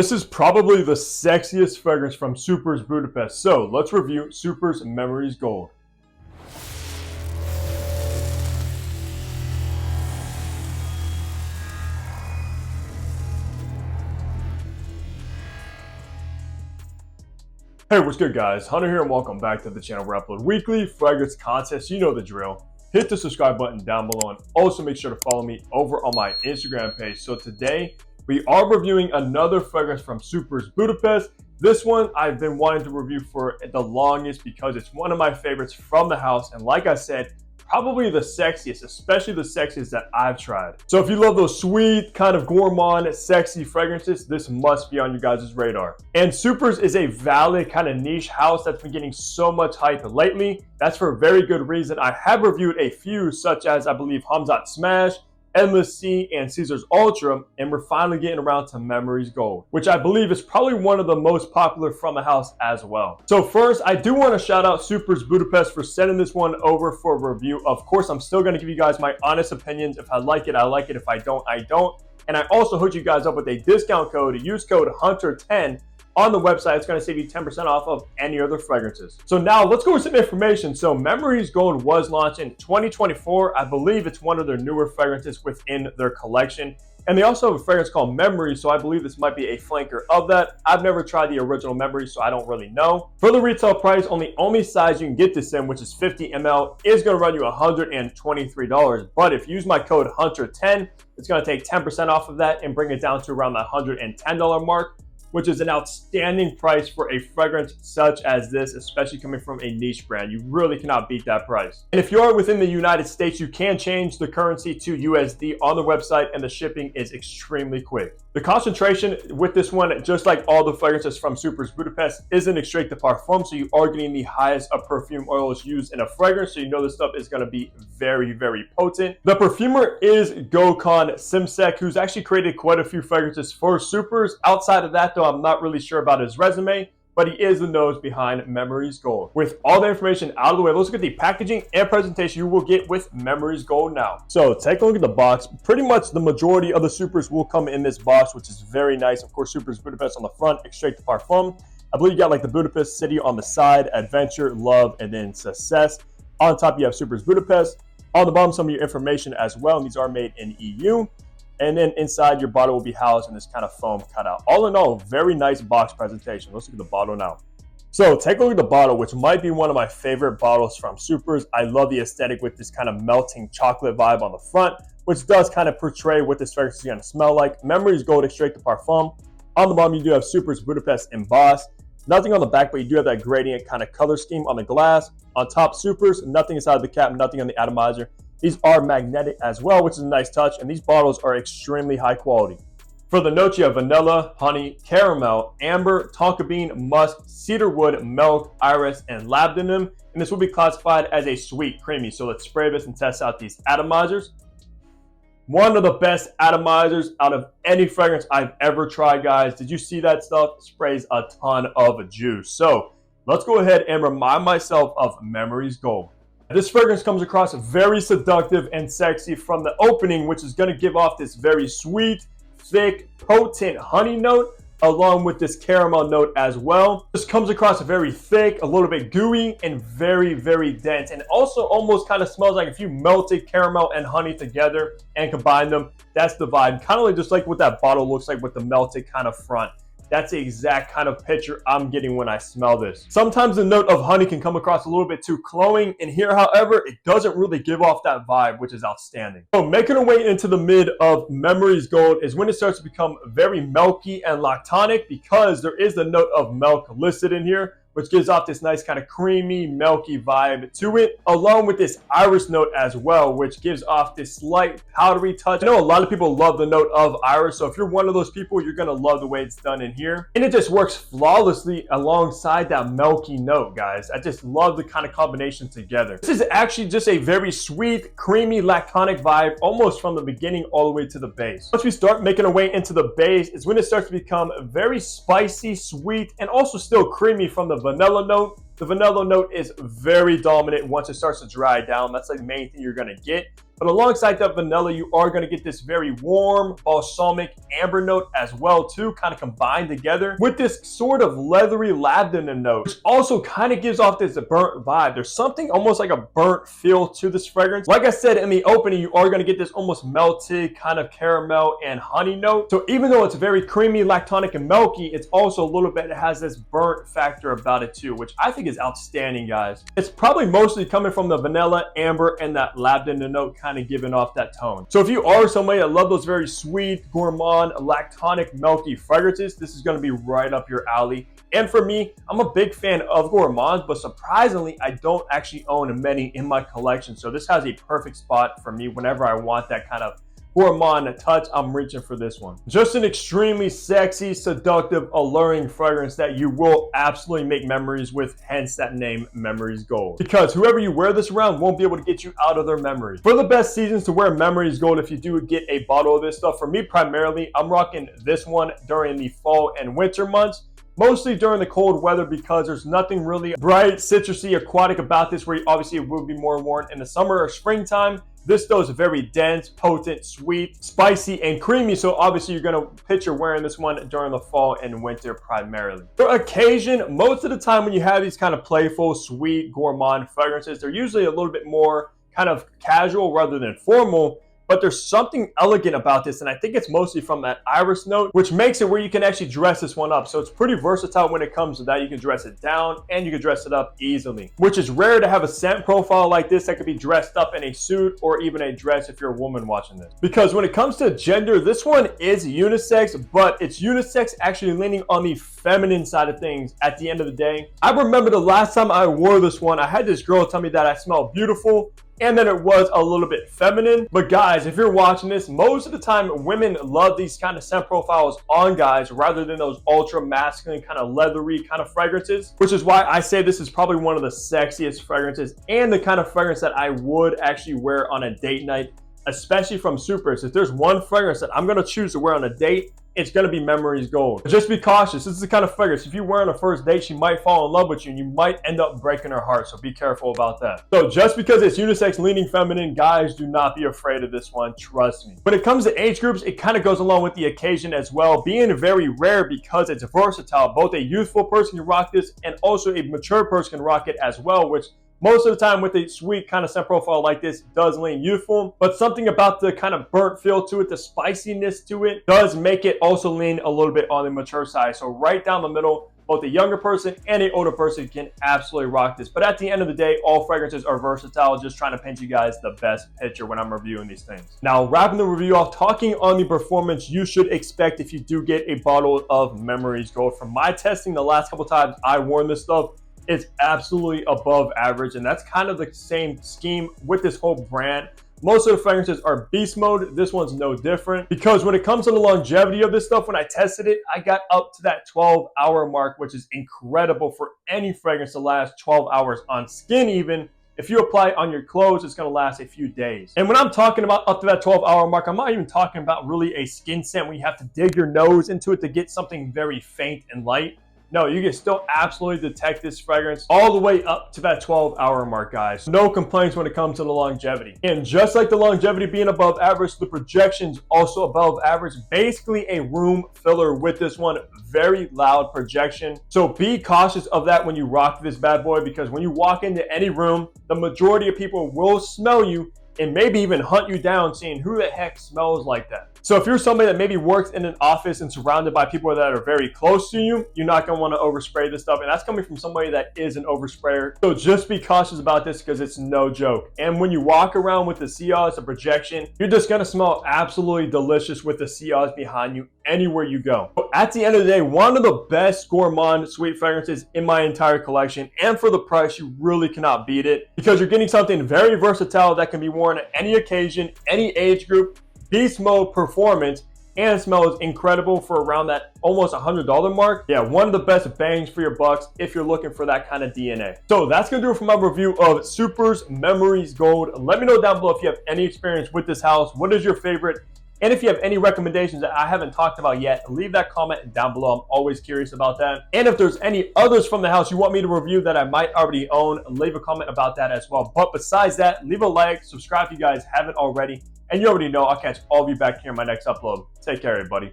This is probably the sexiest fragrance from Superz Budapest. So let's review Superz Memories Gold. Hey, what's good guys? Hunter here and welcome back to the channel where I upload weekly fragrance contests. You know the drill. Hit the subscribe button down below and also make sure to follow me over on my Instagram page. So today we are reviewing another fragrance from Superz Budapest. This one I've been wanting to review for the longest because it's one of my favorites from the house, and like I said, probably the sexiest, especially the sexiest that I've tried. So if you love those sweet, kind of gourmand, sexy fragrances, this must be on you guys' radar. And Superz is a valid kind of niche house that's been getting so much hype lately. That's for a very good reason. I have reviewed a few, such as I believe Homme's Smash, Endless Sea, and Caesar's Ultra, and we're finally getting around to Memories Gold, which I believe is probably one of the most popular from the house as well. So first, I do want to shout out Superz Budapest for sending this one over for a review. Of course, I'm still going to give you guys my honest opinions. If I like it, I like it. If I don't, I don't. And I also hooked you guys up with a discount code. Use code HUNTER10 on the website. It's going to save you 10% off of any other fragrances. So now let's go with some information. So Memories Gold was launched in 2024. I believe it's one of their newer fragrances within their collection. And they also have a fragrance called Memories, so I believe this might be a flanker of that. I've never tried the original Memories, so I don't really know. For the retail price, only size you can get this in, which is 50 ml, is going to run you $123. But if you use my code HUNTER10, it's going to take 10% off of that and bring it down to around the $110 mark, which is an outstanding price for a fragrance such as this, especially coming from a niche brand. You really cannot beat that price. And if you are within the United States, you can change the currency to USD on the website, and the shipping is extremely quick. The concentration with this one, just like all the fragrances from Superz Budapest, is an extrait de parfum, so you are getting the highest of perfume oils used in a fragrance, so you know this stuff is going to be very, very potent. The perfumer is Gökhan Simsek, who's actually created quite a few fragrances for Superz. Outside of that, though, I'm not really sure about his resume, but he is the nose behind Memories Gold. With all the information out of the way, let's look at the packaging and presentation you will get with Memories Gold now. So take a look at the box. Pretty much the majority of the Superz will come in this box, which is very nice. Of course, Superz Budapest on the front, extrait de parfum. I believe you got like the Budapest city on the side, adventure, love, and then success. On top, you have Superz Budapest. On the bottom, some of your information as well, and these are made in EU. And then inside, your bottle will be housed in this kind of foam cutout. All in all, very nice box presentation. Let's look at the bottle now. So take a look at the bottle, which might be one of my favorite bottles from Superz. I love the aesthetic with this kind of melting chocolate vibe on the front, which does kind of portray what this fragrance is going to smell like. Memories Gold extrait de parfum. On the bottom, you do have Superz Budapest embossed. Nothing on the back, but you do have that gradient kind of color scheme on the glass. On top, Superz, nothing inside the cap, nothing on the atomizer. These are magnetic as well, which is a nice touch, and these bottles are extremely high quality. For the notes, you have vanilla, honey, caramel, amber, tonka bean, musk, cedarwood, milk, iris, and labdanum, and this will be classified as a sweet creamy. So let's spray this and test out these atomizers. One of the best atomizers out of any fragrance I've ever tried, guys. Did you see that stuff? It sprays a ton of juice. So let's go ahead and remind myself of Memories Gold. This fragrance comes across very seductive and sexy from the opening, which is going to give off this very sweet, thick, potent honey note, along with this caramel note as well. This comes across very thick, a little bit gooey, and very, very dense. And also almost kind of smells like if you melted caramel and honey together and combined them, that's the vibe. Kind of like just like what that bottle looks like with the melted kind of front. That's the exact kind of picture I'm getting when I smell this. Sometimes the note of honey can come across a little bit too cloying, and here, however, it doesn't really give off that vibe, which is outstanding. So making our way into the mid of Memories Gold is when it starts to become very milky and lactonic, because there is the note of milk listed in here, which gives off this nice kind of creamy, milky vibe to it, along with this iris note as well, which gives off this slight powdery touch. I know a lot of people love the note of iris, so if you're one of those people, you're gonna love the way it's done in here. And it just works flawlessly alongside that milky note, guys. I just love the kind of combination together. This is actually just a very sweet, creamy, lactonic vibe, almost from the beginning all the way to the base. Once we start making our way into the base is when it starts to become very spicy, sweet, and also still creamy from the vanilla note. The vanilla note is very dominant once it starts to dry down. That's like the main thing you're going to get. But alongside that vanilla, you are going to get this very warm, balsamic, amber note as well too, kind of combined together with this sort of leathery lavender note, which also kind of gives off this burnt vibe. There's something almost like a burnt feel to this fragrance. Like I said in the opening, you are going to get this almost melted kind of caramel and honey note. So even though it's very creamy, lactonic, and milky, it's also a little bit, it has this burnt factor about it too, which I think is outstanding, guys. It's probably mostly coming from the vanilla, amber, and that lavender note kind of giving off that tone. So if you are somebody that loves those very sweet, gourmand, lactonic, milky fragrances, this is going to be right up your alley. And for me, I'm a big fan of gourmands, but surprisingly, I don't actually own many in my collection. So this has a perfect spot for me whenever I want that kind of gourmand touch. I'm reaching for this one. Just an extremely sexy, seductive, alluring fragrance that you will absolutely make memories with, hence that name, Memories Gold. Because whoever you wear this around won't be able to get you out of their memory. For the best seasons to wear Memories Gold, if you do get a bottle of this stuff, for me primarily, I'm rocking this one during the fall and winter months. Mostly during the cold weather, because there's nothing really bright, citrusy, aquatic about this, where obviously it will be more worn in the summer or springtime. This though is very dense, potent, sweet, spicy, and creamy. So obviously you're gonna picture wearing this one during the fall and winter primarily. For occasion, most of the time when you have these kind of playful, sweet, gourmand fragrances, they're usually a little bit more kind of casual rather than formal. But there's something elegant about this, and I think it's mostly from that iris note, which makes it where you can actually dress this one up. So it's pretty versatile when it comes to that. You can dress it down and you can dress it up easily, which is rare to have a scent profile like this that could be dressed up in a suit or even a dress if you're a woman watching this. Because when it comes to gender, this one is unisex, but it's unisex actually leaning on the feminine side of things at the end of the day. I remember the last time I wore this one, I had this girl tell me that I smelled beautiful, and then it was a little bit feminine. But guys, if you're watching this, most of the time women love these kind of scent profiles on guys rather than those ultra masculine kind of leathery kind of fragrances, which is why I say this is probably one of the sexiest fragrances and the kind of fragrance that I would actually wear on a date night, especially from Superz. If there's one fragrance that I'm going to choose to wear on a date, it's going to be Memories Gold. Just be cautious. This is the kind of fragrance, if you wear on a first date, she might fall in love with you and you might end up breaking her heart. So be careful about that. So just because it's unisex leaning feminine, guys, do not be afraid of this one. Trust me. When it comes to age groups, it kind of goes along with the occasion as well, being very rare because it's versatile. Both a youthful person can rock this and also a mature person can rock it as well, which most of the time with a sweet kind of scent profile like this does lean youthful, but something about the kind of burnt feel to it, the spiciness to it, does make it also lean a little bit on the mature side. So right down the middle, both a younger person and an older person can absolutely rock this. But at the end of the day, all fragrances are versatile. Just trying to paint you guys the best picture when I'm reviewing these things. Now, wrapping the review off, talking on the performance you should expect if you do get a bottle of Memories Gold. From my testing, the last couple times I've worn this stuff, it's absolutely above average, and that's kind of the same scheme with this whole brand. Most of the fragrances are beast mode. This one's no different, because when it comes to the longevity of this stuff, when I tested it, I got up to that 12-hour mark, which is incredible for any fragrance to last 12 hours on skin. Even if you apply it on your clothes, it's going to last a few days. And when I'm talking about up to that 12-hour mark, I'm not even talking about really a skin scent where you have to dig your nose into it to get something very faint and light. No, you can still absolutely detect this fragrance all the way up to that 12-hour mark, guys. No complaints when it comes to the longevity. And just like the longevity being above average, the projection's also above average. Basically a room filler with this one. Very loud projection. So be cautious of that when you rock this bad boy, because when you walk into any room, the majority of people will smell you and maybe even hunt you down, seeing who the heck smells like that. So if you're somebody that maybe works in an office and surrounded by people that are very close to you, you're not going to want to overspray this stuff. And that's coming from somebody that is an oversprayer. So just be cautious about this, because it's no joke. And when you walk around with the sillage, the projection, you're just going to smell absolutely delicious with the sillage behind you anywhere you go. But at the end of the day, one of the best gourmand sweet fragrances in my entire collection. And for the price, you really cannot beat it, because you're getting something very versatile that can be worn at any occasion, any age group, beast mode performance, and smells incredible for around that almost $100 mark. Yeah, one of the best bangs for your bucks if you're looking for that kind of DNA. So that's gonna do it for my review of Superz Memories Gold. Let me know down below if you have any experience with this house. What is your favorite And if you have any recommendations that I haven't talked about yet, leave that comment down below. I'm always curious about that. And if there's any others from the house you want me to review that I might already own, leave a comment about that as well. But besides that, leave a like, subscribe if you guys haven't already. And you already know I'll catch all of you back here in my next upload. Take care, everybody.